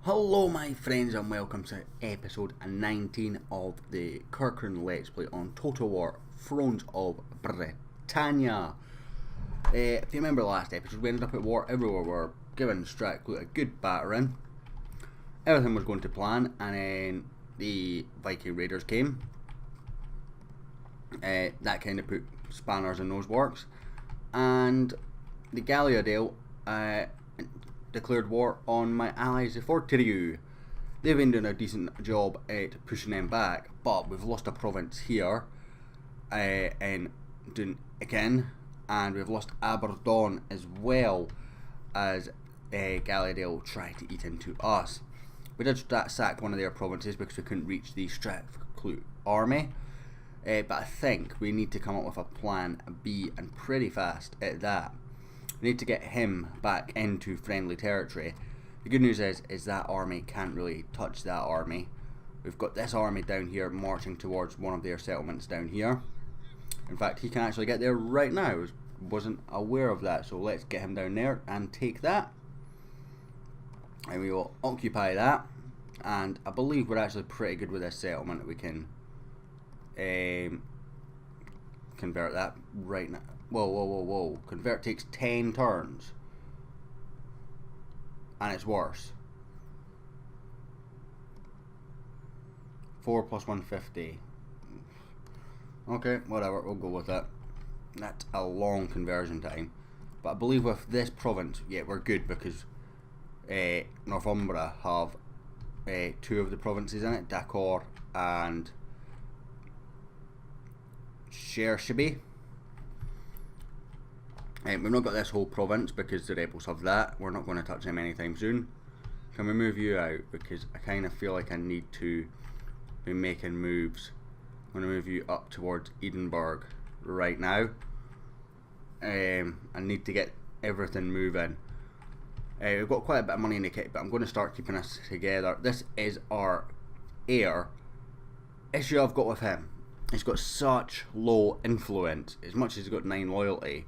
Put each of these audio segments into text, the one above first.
Hello my friends and welcome to episode 19 of the Circenn Let's Play on Total War Thrones of Britannia. If you remember the last episode, we ended up at war everywhere. We were giving Stratclue a good battering. Everything was going to plan, and then the Viking Raiders came. That kind of put spanners in those works, and the Galliadale declared war on my allies, the Fortiriu. They've been doing a decent job at pushing them back, but we've lost a province here in again, and we've lost Aberdeen as well as Galliadale tried to eat into us. We did sack one of their provinces because we couldn't reach the Stratclue army, but I think we need to come up with a plan B, and pretty fast at that. We need to get him back into friendly territory. The good news is that army can't really touch that army. We've got this army down here marching towards one of their settlements down here. In fact, he can actually get there right now. Wasn't aware of that, so let's get him down there and take that. And we will occupy that. And I believe we're actually pretty good with this settlement. We can convert that right now. Whoa. Convert takes 10 turns. And it's worse. 4 plus 150. Okay, whatever, we'll go with that. That's a long conversion time. But I believe with this province, yeah, we're good because Northumbria have 2 of the provinces in it, Dakar and Circenn. We've not got this whole province because the rebels have that. We're not going to touch them anytime soon. Can we move you out? Because I kind of feel like I need to be making moves. I'm going to move you up towards Edinburgh right now. I need to get everything moving. We've got quite a bit of money in the kit, but I'm going to start keeping us together. This is our heir. Issue I've got with him. He's got such low influence. As much as he's got 9 loyalty,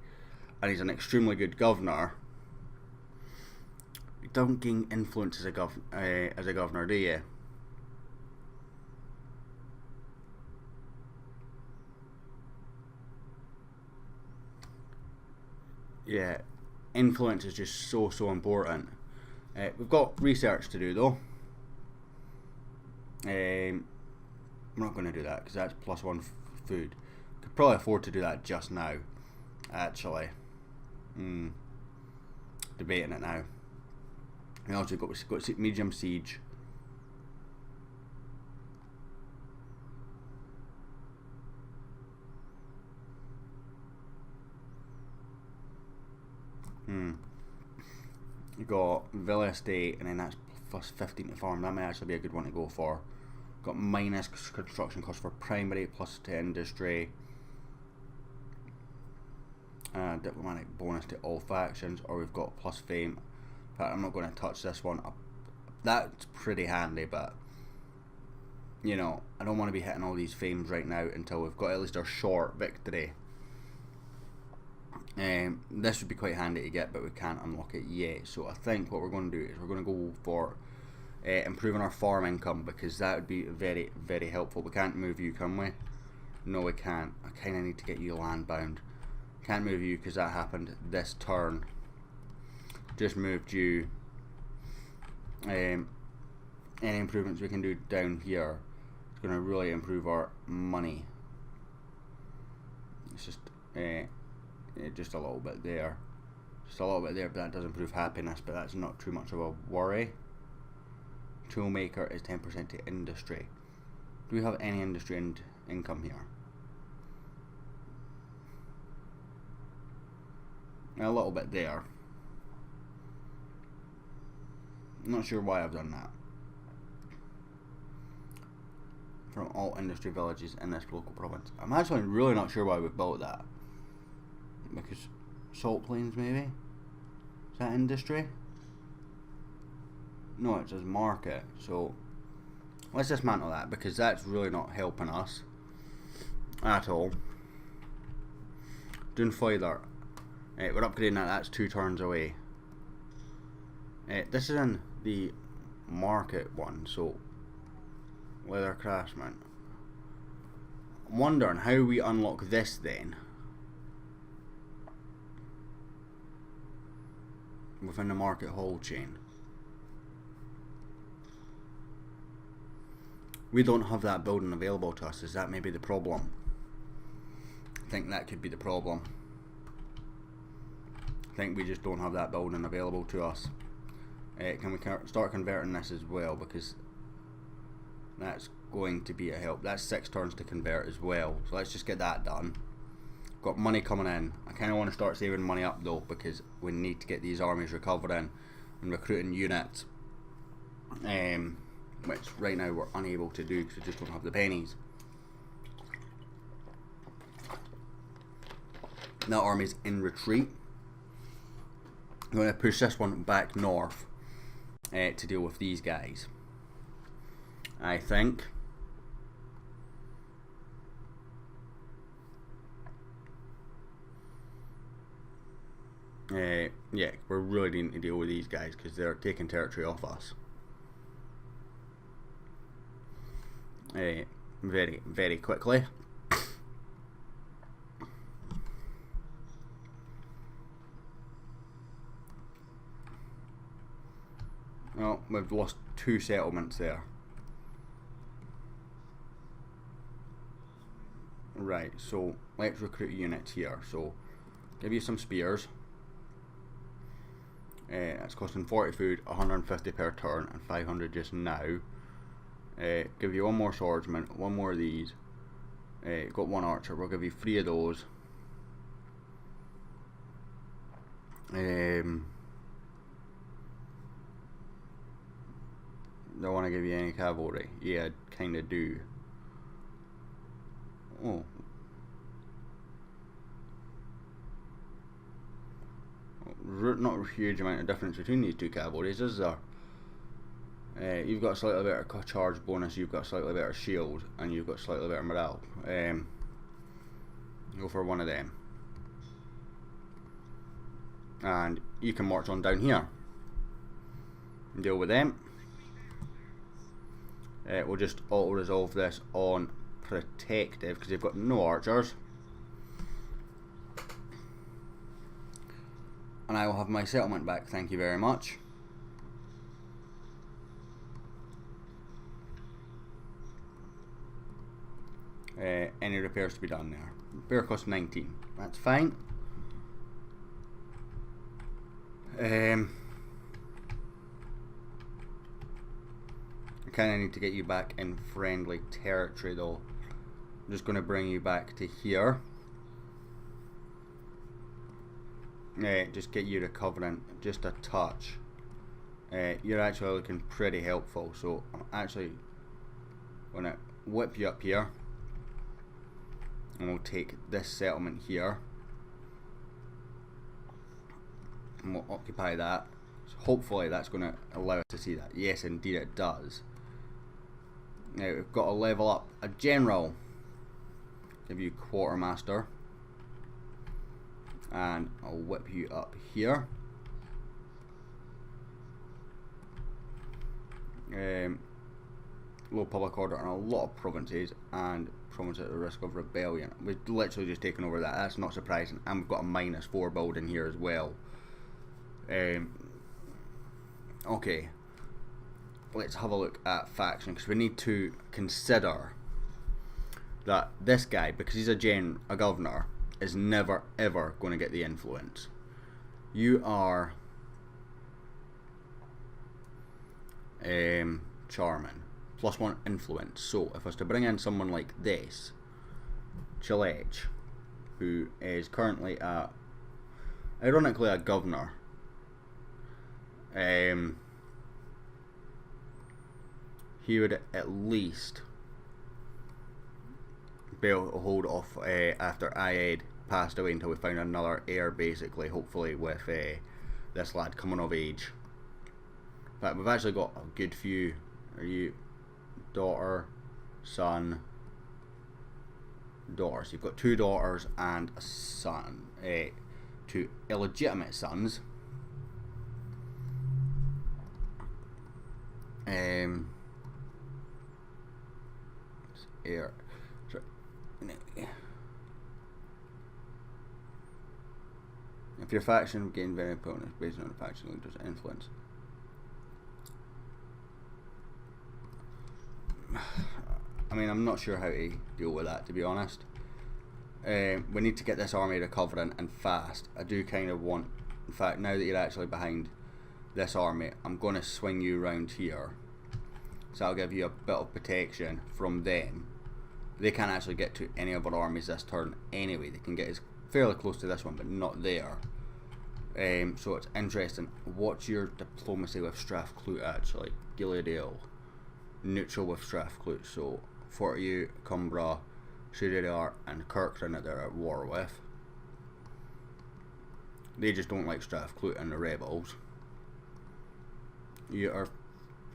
and he's an extremely good governor, you don't gain influence as a governor, do you? Yeah, influence is just so important. We've got research to do though. I'm not going to do that because that's plus 1 food. Could probably afford to do that just now, actually. Debating it now. We also got medium siege. You got Villa Estate, and then that's plus 15 to farm. That might actually be a good one to go for. Got minus construction cost for primary, plus to industry. Diplomatic bonus to all factions, or we've got plus fame. In fact, I'm not going to touch this one. That's pretty handy, but you know, I don't want to be hitting all these fames right now until we've got at least our short victory. This would be quite handy to get, but we can't unlock it yet. So I think what we're going to do is we're going to go for improving our farm income, because that would be very, very helpful. We can't move you, can we? No, we can't. I kind of need to get you land bound. Can't move you because that happened this turn. Just moved you. Any improvements we can do down here, it's going to really improve our money. It's just a little bit there. Just a little bit there, but that does improve happiness, but that's not too much of a worry. Toolmaker is 10% to industry. Do we have any industry and income here? A little bit there. Not sure why I've done that. From all industry villages in this local province. I'm actually really not sure why we've built that. Because salt plains, maybe? Is that industry? No, it says market. So let's dismantle that, because that's really not helping us at all. Doing further. We're upgrading that. That's 2 turns away. This is in the market one. So leather craftsman. I'm wondering how we unlock this then. Within the market hall chain. We don't have that building available to us. Is that maybe the problem? I think that could be the problem. I think we just don't have that building available to us. Can we start converting this as well? Because that's going to be a help. That's 6 turns to convert as well. So let's just get that done. Got money coming in. I kind of want to start saving money up though, because we need to get these armies recovering and recruiting units. Which right now we're unable to do because we just don't have the pennies. That army's in retreat. I'm going to push this one back north to deal with these guys. I think. Yeah, we're really needing to deal with these guys because they're taking territory off us. Very, very quickly. Oh, we've lost 2 settlements there. Right, so let's recruit units here. So, give you some spears. It's costing 40 food, 150 per turn, and 500 just now. Give you 1 more swordsman, 1 more of these. Got 1 archer. We'll give you 3 of those. Don't want to give you any cavalry. Yeah, I kind of do. Oh. Not a huge amount of difference between these 2 cavalries, is there? You've got a slightly better charge bonus, you've got a slightly better shield, and you've got slightly better morale. Go for 1 of them. And you can march on down here. Deal with them. We'll just auto-resolve this on protective, because they've got no archers. And I will have my settlement back, thank you very much. Any repairs to be done there? Repair cost 19. That's fine. I kind of need to get you back in friendly territory though. I'm just going to bring you back to here. Just get you recovering just a touch. You're actually looking pretty helpful, so I'm actually going to whip you up here. And we'll take this settlement here. And we'll occupy that. So hopefully that's going to allow us to see that. Yes, indeed it does. Now we've got to level up a general. Give you quartermaster. And I'll whip you up here. Low public order in a lot of provinces, and provinces at the risk of rebellion. We've literally just taken over that. That's not surprising. And we've got a -4 building here as well. Okay, let's have a look at faction, because we need to consider that this guy, because he's a governor, is never ever going to get the influence. You are charming, +1 influence. So if I was to bring in someone like this, Chilech, who is currently ironically a governor, he would at least be able to hold off after Ayed passed away until we found another heir, basically, hopefully with this lad coming of age. But we've actually got a good few. Are you daughter, son, daughter? So you've got 2 daughters and a son, 2 illegitimate sons. Air. Sorry. If your faction gain very important based on the faction leader's influence. I mean, I'm not sure how to deal with that, to be honest. We need to get this army recovering and fast. I do kind of want, in fact, now that you're actually behind this army, I'm going to swing you around here. So I'll give you a bit of protection from them. They can't actually get to any of our armies this turn anyway. They can get as fairly close to this one, but not there. So it's interesting. What's your diplomacy with Strathclute actually? Gileadale. Neutral with Strathclute. So Fortescue, Cumbra, Shudidar and Kirkland that they're at war with. They just don't like Strathclute and the rebels. You are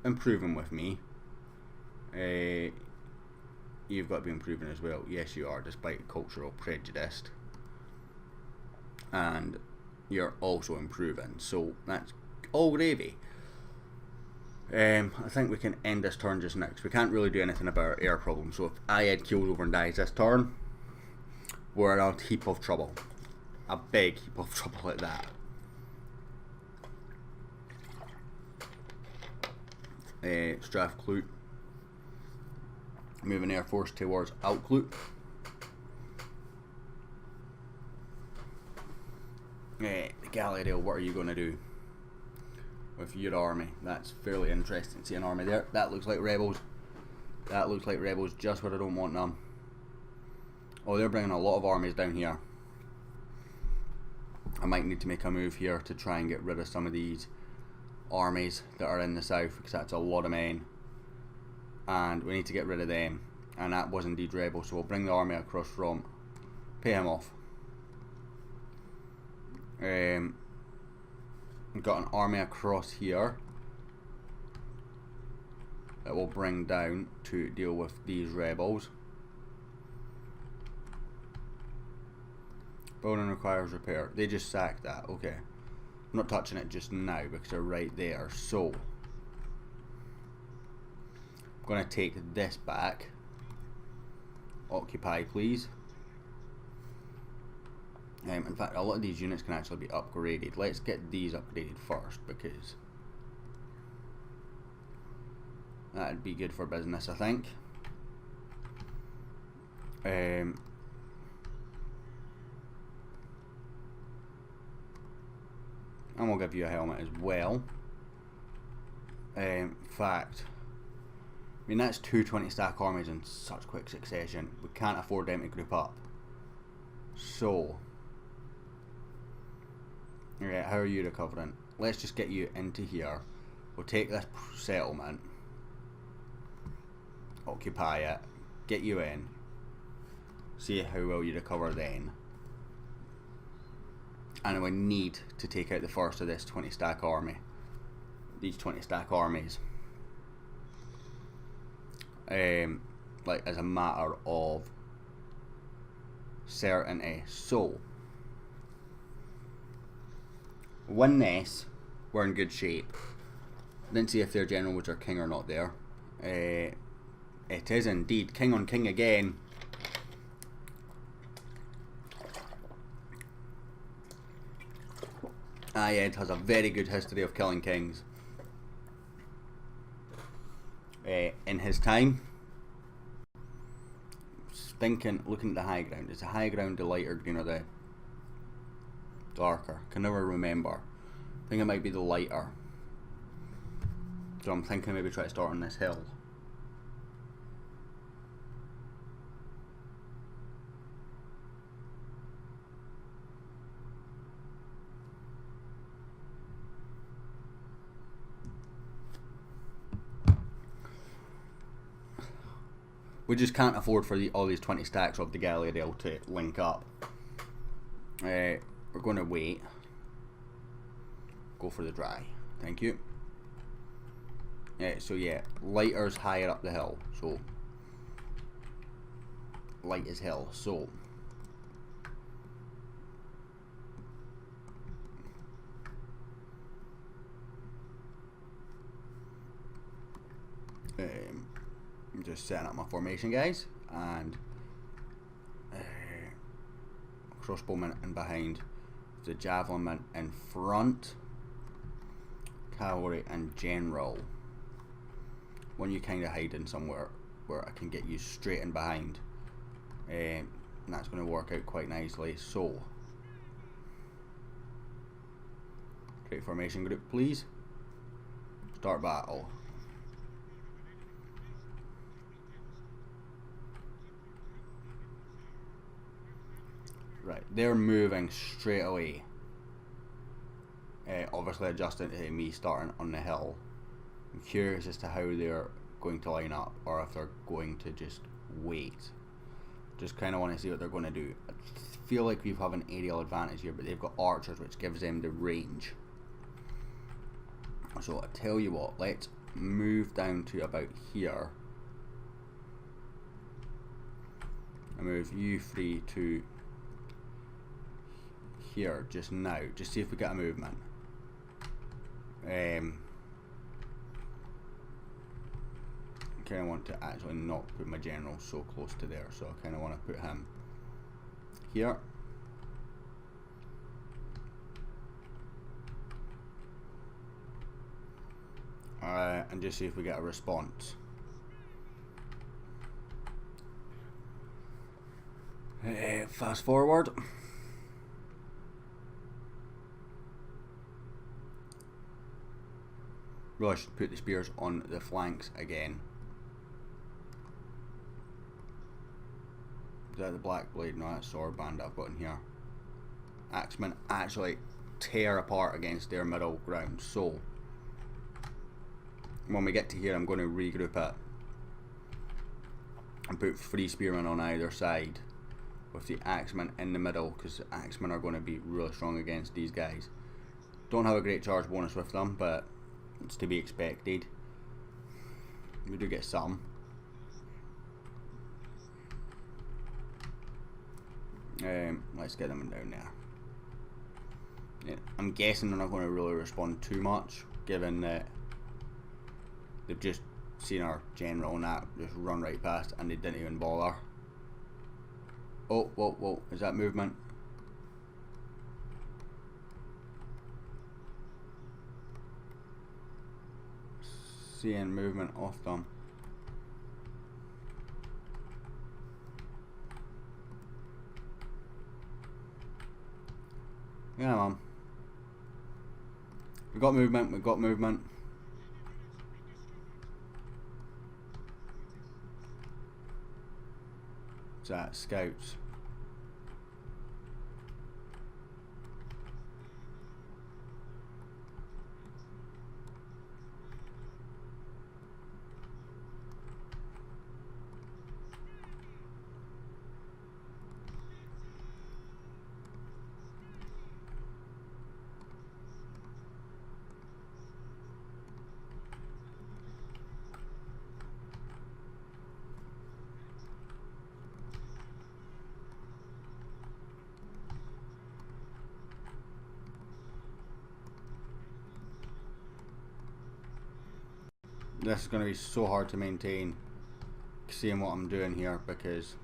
improving with me. You've got to be improving as well. Yes, you are, despite cultural prejudice. And you're also improving. So that's all gravy. I think we can end this turn just next. We can't really do anything about our air problem. So if Ayed kills over and dies this turn, we're in a heap of trouble. A big heap of trouble at that. Strathclute. Moving air force towards Outclute. Galadale, what are you going to do with your army? That's fairly interesting. See an army there. That looks like rebels. That looks like rebels just where I don't want them. Oh, they're bringing a lot of armies down here. I might need to make a move here to try and get rid of some of these armies that are in the south, because that's a lot of men. And we need to get rid of them. And that was indeed rebel, so we'll bring the army across from. Pay him off. We've got an army across here that will bring down to deal with these rebels. Building requires repair. They just sacked that. Okay. I'm not touching it just now because they're right there. So I'm going to take this back. Occupy, please. In fact, a lot of these units can actually be upgraded. Let's get these upgraded first, because that'd be good for business, I think. And we'll give you a helmet as well. In fact, I mean, that's 220 stack armies in such quick succession. We can't afford them to group up. So yeah, how are you recovering? Let's just get you into here. We'll take this settlement, occupy it, get you in, see how well you recover then. And we need to take out the first of this 20 stack army. These 20 stack armies. Like as a matter of certainty. So win this, we're in good shape. Didn't see if their general was our king or not there. It is indeed king on king again. Ayed has a very good history of killing kings. In his time, thinking, looking at the high ground, is the high ground the lighter green or the darker? Can never remember. I think it might be the lighter. So I'm thinking maybe try to start on this hill. We just can't afford for all these 20 stacks of the Galadale to link up. We're going to wait. Go for the dry. Thank you. So yeah, lighter's higher up the hill. So light is hill. So I'm just setting up my formation, guys, and crossbowman in behind, the javelinman in front, cavalry and general. When you kind of hide in somewhere where I can get you straight in behind, and that's going to work out quite nicely. So, create formation group, please. Start battle. Right, they're moving straight away. Obviously adjusting to me starting on the hill. I'm curious as to how they're going to line up, or if they're going to just wait. Just kind of want to see what they're going to do. I feel like we have an aerial advantage here, but they've got archers, which gives them the range. So I tell you what, let's move down to about here. And move you three to here just now. Just see if we get a movement. I kind of want to actually not put my general so close to there, so I kind of want to put him here. And just see if we get a response. Fast forward. Really, I should put the spears on the flanks again. Is that the black blade? No, that's sword band I've got in here. Axemen actually tear apart against their middle ground. So when we get to here, I'm going to regroup it and put 3 spearmen on either side with the axemen in the middle, because the axemen are going to be really strong against these guys. Don't have a great charge bonus with them, but it's to be expected. We do get some. Let's get them down there. Yeah, I'm guessing they're not going to really respond too much, given that they've just seen our general and that just run right past, and they didn't even bother. Oh, whoa, whoa, is that movement? Seeing movement off them. Yeah, man. We got movement, we got movement. What's that? Scouts. This is going to be so hard to maintain, seeing what I'm doing here, because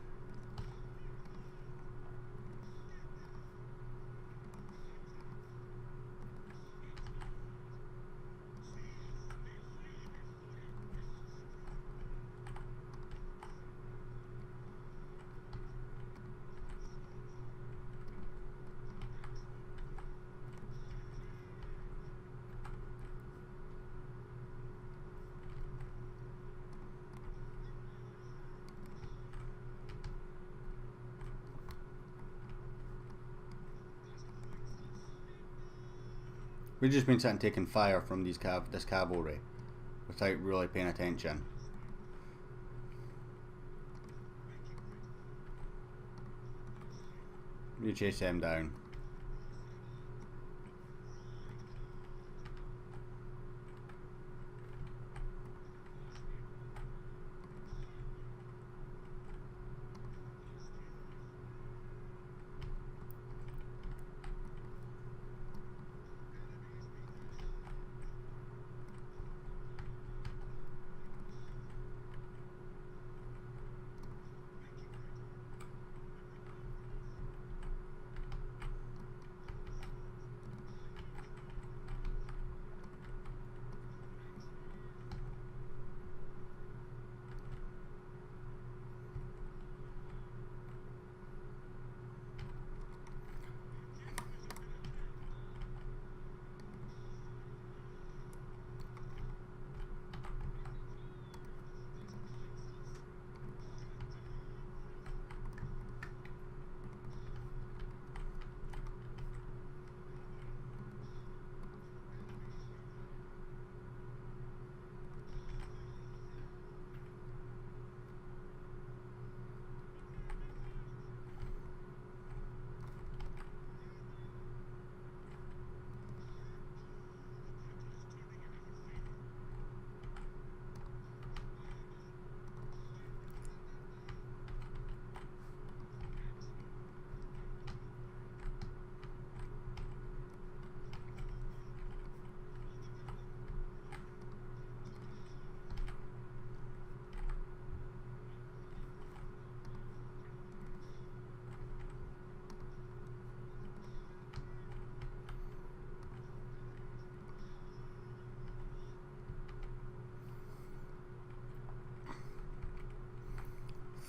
we've just been sitting taking fire from these this cavalry without really paying attention. You chase them down.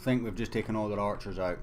think we've just taken all their archers out.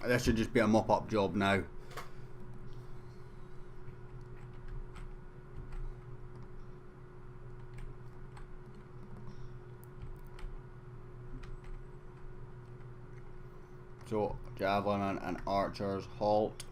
This should just be a mop-up job now. So, javelin and archers, halt.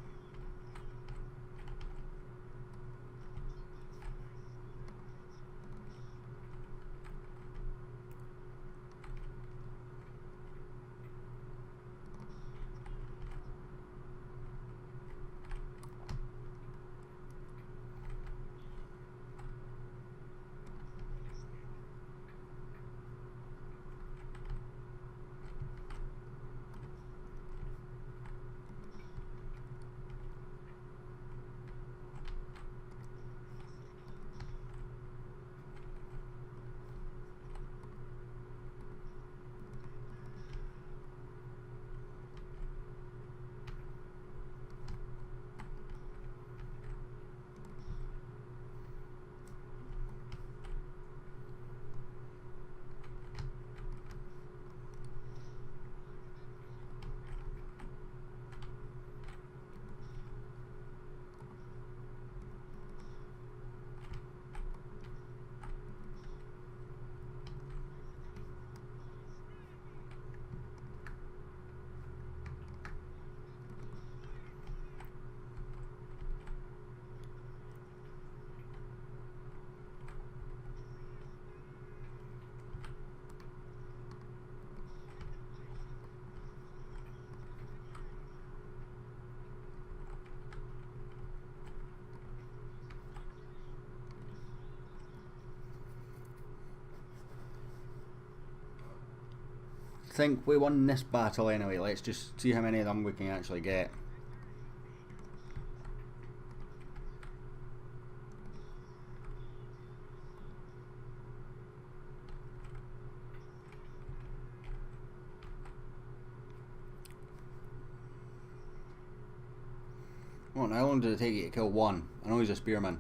Think we won this battle anyway. Let's just see how many of them we can actually get. Well, how long did it take you to kill one? I know he's a spearman.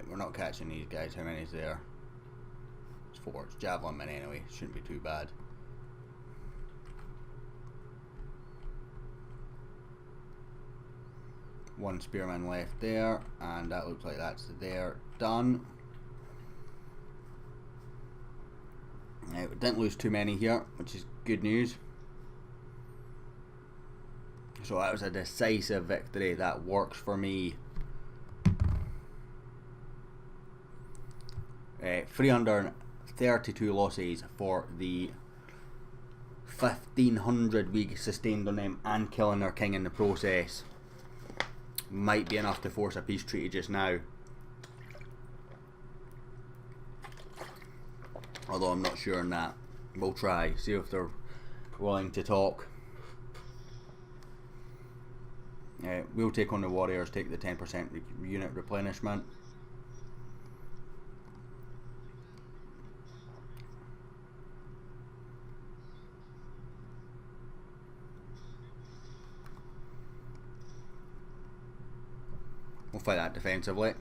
We're not catching these guys. How many is there? It's 4. It's javelin men anyway. Shouldn't be too bad. One spearman left there, and that looks like that's there. Done. We didn't lose too many here, which is good news. So that was a decisive victory. That works for me. 332 losses for the 1500 we sustained on them, and killing their king in the process. Might be enough to force a peace treaty just now. Although I'm not sure on that. We'll try, see if they're willing to talk. We'll take on the warriors, take the 10% unit replenishment. We'll fight that defensively.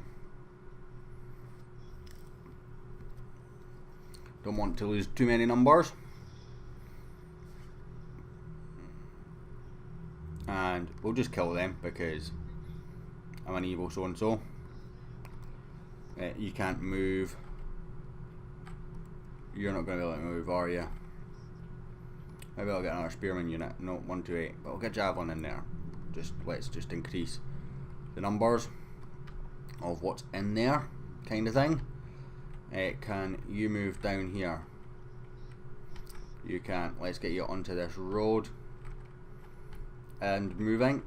Don't want to lose too many numbers. And we'll just kill them because I'm an evil so-and-so. You can't move. You're not going to be able to move, are you? Maybe I'll get another spearman unit. No, 128. But I'll get javelin in there. Let's just increase the numbers of what's in there, kind of thing. Can you move down here? You can. Let's get you onto this road and moving.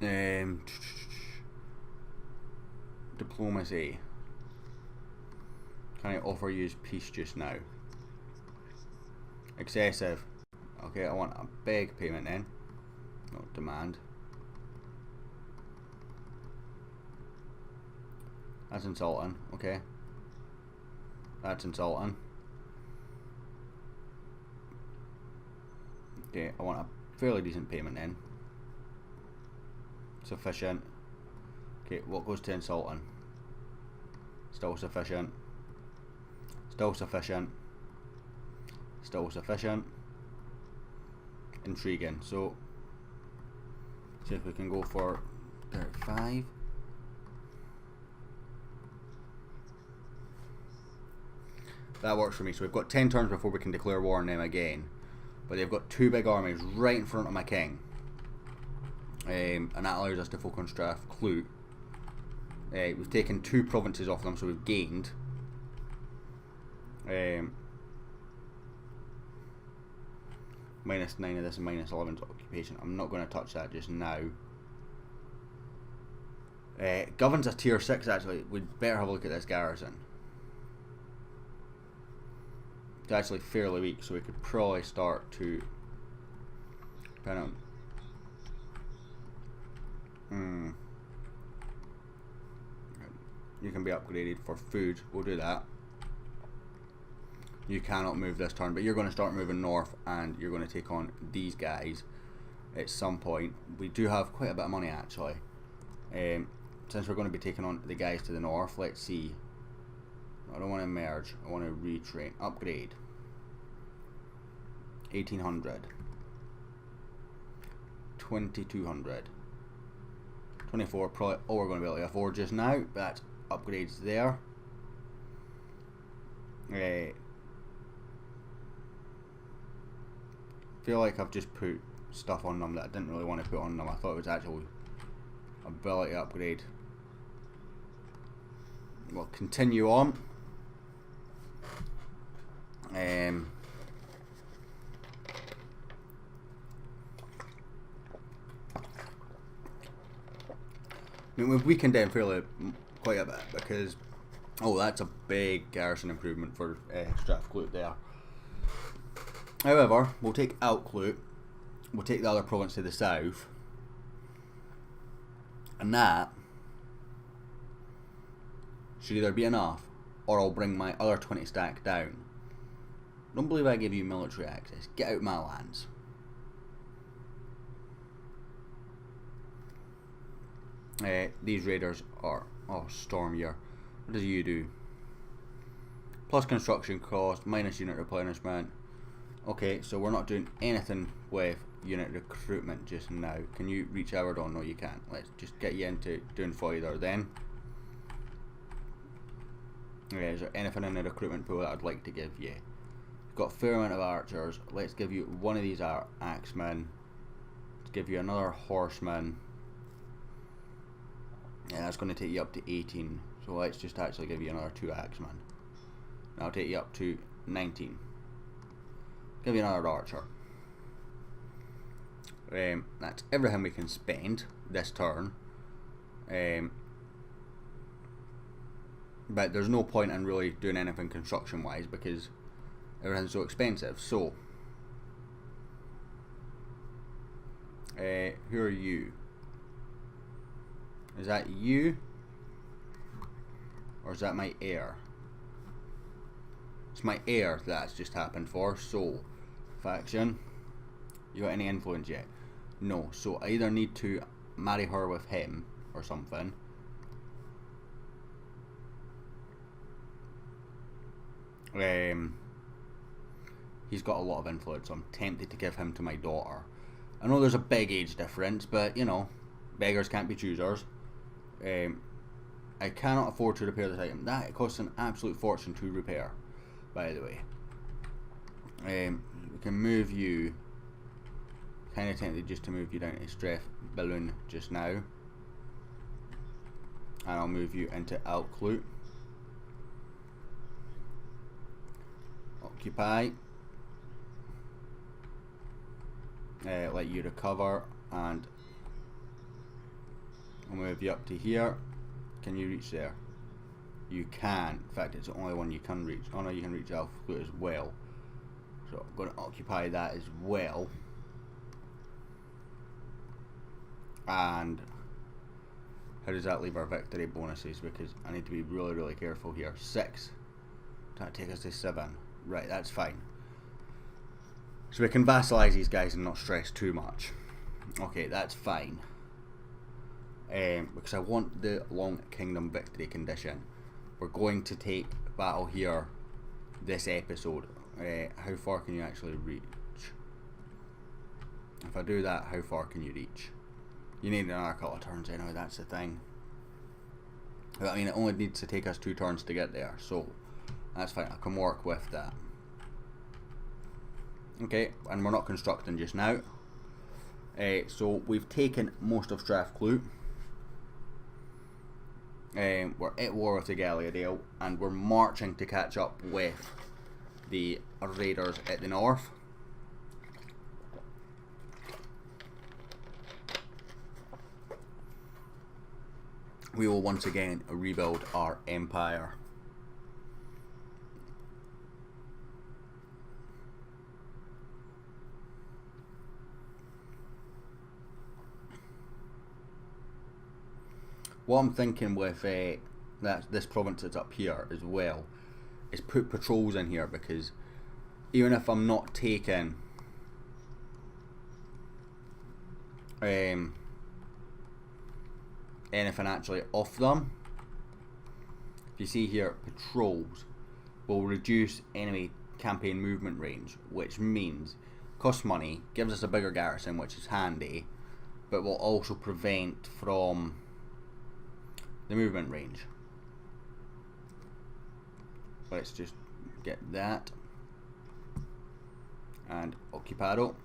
Um, diplomacy. Can I offer you peace just now? Excessive. Okay, I want a big payment then. Not demand. That's insulting. Okay. That's insulting. Okay, I want a fairly decent payment then. Sufficient. Okay, what goes to insulting? Still sufficient. Still sufficient. Still sufficient. Intriguing. So, see if we can go for 35. That works for me. So we've got 10 turns before we can declare war on them again. But they've got two big armies right in front of my king. And that allows us to focus on Strathclute. We've taken 2 provinces off them, so we've gained. -9 of this and -11 to occupation. I'm not going to touch that just now. Governs a tier 6 actually. We'd better have a look at this garrison. It's actually fairly weak, so we could probably start to depend on. You can be upgraded for food. We'll do that. You cannot move this turn, but you're going to start moving north, and you're going to take on these guys at some point. We do have quite a bit of money actually. Since we're going to be taking on the guys to the north, let's see. I don't want to merge. I want to retrain. Upgrade. 1800. 2200. 24. Probably all we're going to be able to afford just now. But that's upgrades there. Feel like I've just put stuff on them that I didn't really want to put on them. I thought it was actual ability upgrade. We'll continue on. I mean, we've weakened them fairly quite a bit because that's a big garrison improvement for Strathclute there. However, we'll take Outclute, we'll take the other province to the south, and that should either be enough or I'll bring my other 20 stack down. Don't believe I give you military access. Get out my lands. These raiders are stormier. What does you do? Plus construction cost, minus unit replenishment. Okay, so we're not doing anything with unit recruitment just now. Can you reach Aberdeen? No, you can't. Let's just get you into doing further then. Okay, is there anything in the recruitment pool that I'd like to give you? You've got a fair amount of archers. Let's give you one of these axemen. Let's give you another horseman. Yeah, that's going to take you up to 18. So let's just actually give you another 2 axemen. That'll take you up to 19. Give you another archer. That's everything we can spend this turn. But there's no point in really doing anything construction wise because everything's so expensive. So, who are you? Is that you? Or is that my heir? It's my heir that's just happened for. So, faction. You got any influence yet? No. So I either need to marry her with him or something. He's got a lot of influence, so I'm tempted to give him to my daughter. I know there's a big age difference, but you know, beggars can't be choosers. I cannot afford to repair this item. That costs an absolute fortune to repair, by the way. We can move you. Kind of tempted just to move you down to Strathballoon just now. And I'll move you into Outclute. Occupy. Let you recover and I'll move you up to here. Can you reach there? You can. In fact, it's the only one you can reach. Oh no, you can reach Alpha Clue as well. So I'm going to occupy that as well. And how does that leave our victory bonuses? Because I need to be really, really careful here. 6. That'll take us to 7. Right, that's fine. So we can vassalize these guys and not stress too much. Okay, that's fine. Because I want the Long Kingdom victory condition. We're going to take battle here this episode. How far can you actually reach? If I do that, how far can you reach? You need another couple of turns anyway, that's the thing. I mean, it only needs to take us 2 turns to get there, so that's fine, I can work with that. Okay, and we're not constructing just now. So we've taken most of Strathclue. We're at war with the Galliadale, and we're marching to catch up with the raiders at the north. We will once again rebuild our empire. What I'm thinking with this province that's up here as well is put patrols in here, because even if I'm not taking anything actually off them, if you see here, patrols will reduce enemy campaign movement range, which means costs money, gives us a bigger garrison, which is handy, but will also prevent from the movement range. Let's just get that and occupado.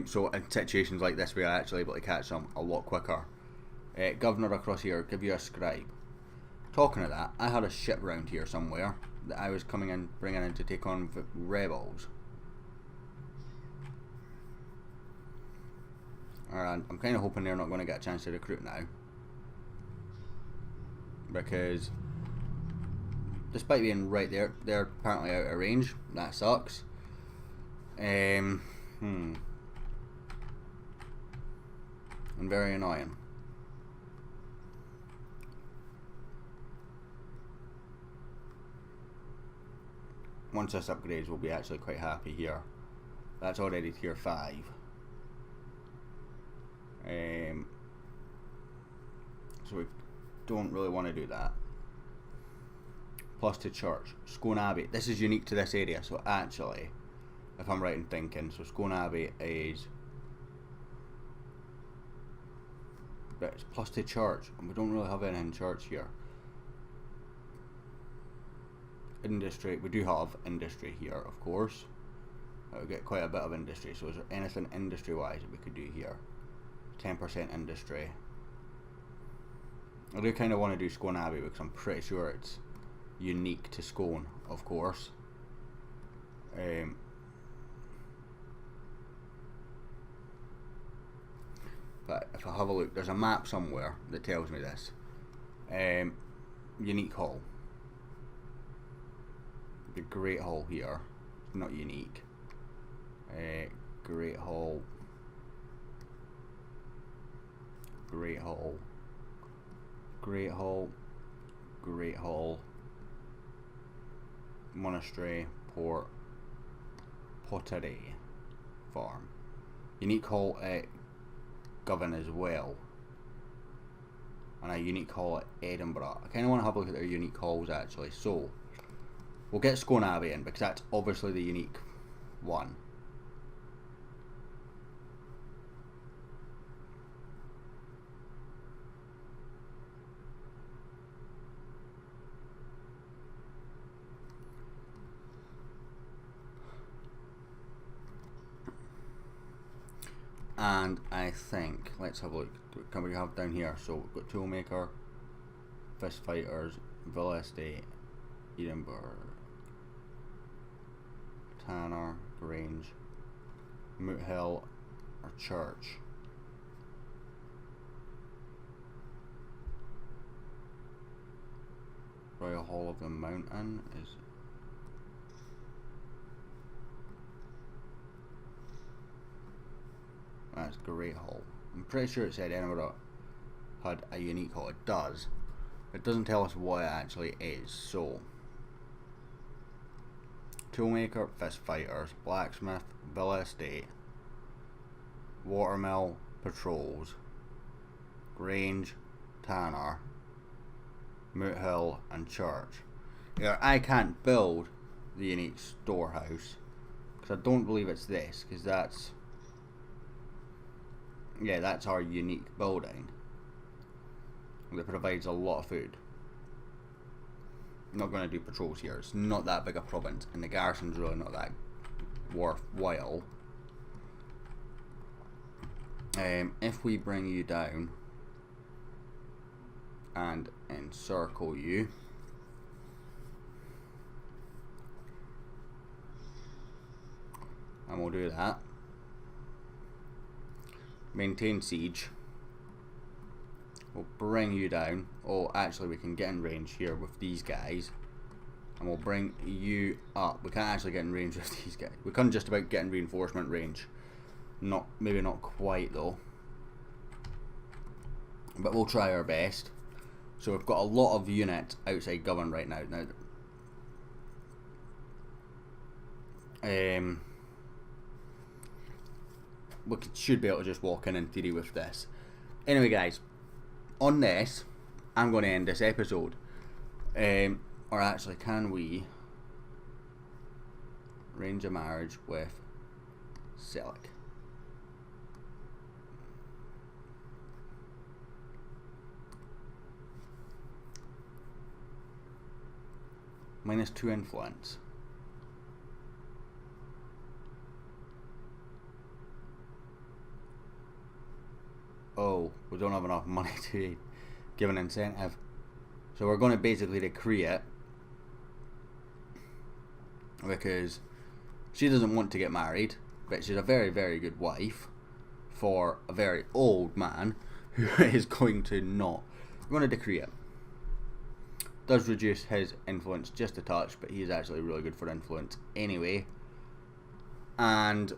So in situations like this we are actually able to catch them a lot quicker. Governor across here, give you a scribe. Talking of that, I had a ship round here somewhere that I was bringing in to take on rebels. And I'm kind of hoping they're not going to get a chance to recruit now, because despite being right there, they're apparently out of range. That sucks. And very annoying. Once this upgrades, we'll be actually quite happy here. That's already tier 5. So we don't really want to do that. Plus to church, Scone Abbey. This is unique to this area, so actually, if I'm right in thinking, so Scone Abbey is, but it's plus to church, and we don't really have any in church here. Industry, we do have industry here, of course. We get quite a bit of industry. So is there anything industry wise that we could do here? 10% industry. I do kind of want to do Scone Abbey because I'm pretty sure it's unique to Scone, of course. But if I have a look, there's a map somewhere that tells me this. Unique Hall. The Great Hall here, not unique. Great Hall. Great Hall. Great Hall. Great Hall. Monastery, Port, Pottery, Farm. Unique Hall at Govan as well. And a unique hall at Edinburgh. I kind of want to have a look at their unique halls actually. So, we'll get Scone Abbey in because that's obviously the unique one. And I think, let's have a look, what can we have down here? So we've got Toolmaker, Fist Fighters, Villa Estate, Edinburgh, Tanner, Grange, Moot Hill, or Church. Royal Hall of the Mountain is... That's Great Hall. I'm pretty sure it said Edinburgh had a unique hall. It does. It doesn't tell us what it actually is, so... Toolmaker, Fist Fighters, Blacksmith, Villa Estate, Watermill, Patrols, Grange, Tanner, Moot Hill, and Church. Yeah, I can't build the unique storehouse because I don't believe it's this, because that's... Yeah, that's our unique building that provides a lot of food. I'm not going to do patrols here. It's not that big a province, and the garrison's really not that worthwhile. If we bring you down and encircle you, and we'll do that. Maintain siege. We'll bring you down. Oh, actually, we can get in range here with these guys, and we'll bring you up. We can't actually get in range with these guys. We can just about get in reinforcement range. Maybe not quite though, but we'll try our best. So we've got a lot of units outside Govan right now. We should be able to just walk in theory with this. Anyway, guys, on this, I'm going to end this episode. Or actually, can we arrange a marriage with Selic? -2 influence. Oh, we don't have enough money to give an incentive. So we're going to basically decree it, because she doesn't want to get married, but she's a very, very good wife for a very old man who is going to not. We're going to decree it. Does reduce his influence just a touch, but he is actually really good for influence anyway. And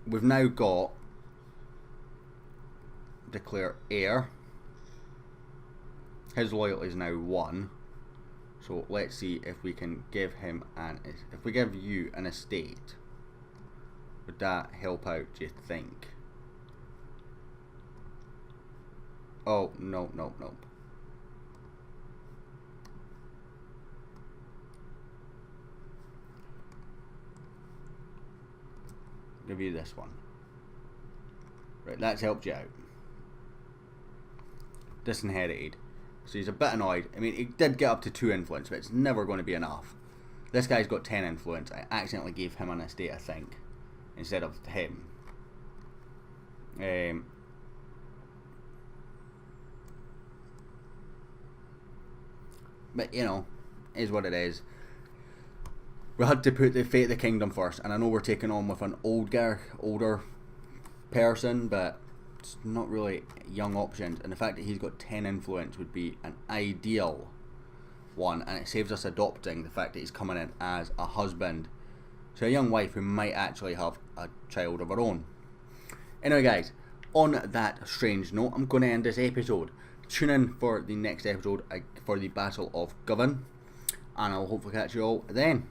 we've now got declare heir. His loyalty is now 1. So let's see if we can give him if we give you an estate, would that help out, do you think? Oh, no. Give you this one. Right, that's helped you out. Disinherited. So he's a bit annoyed. I mean, he did get up to 2 influence, but it's never going to be enough. This guy's got 10 influence. I accidentally gave him an estate, I think, instead of him. But, you know, is what it is. We had to put the fate of the kingdom first, and I know we're taking on with an older person, but it's not really young options, and the fact that he's got 10 influence would be an ideal one, and it saves us adopting the fact that he's coming in as a husband to a young wife who might actually have a child of her own. Anyway, guys, on that strange note, I'm going to end this episode. Tune in for the next episode for the Battle of Govan, and I'll hopefully catch you all then.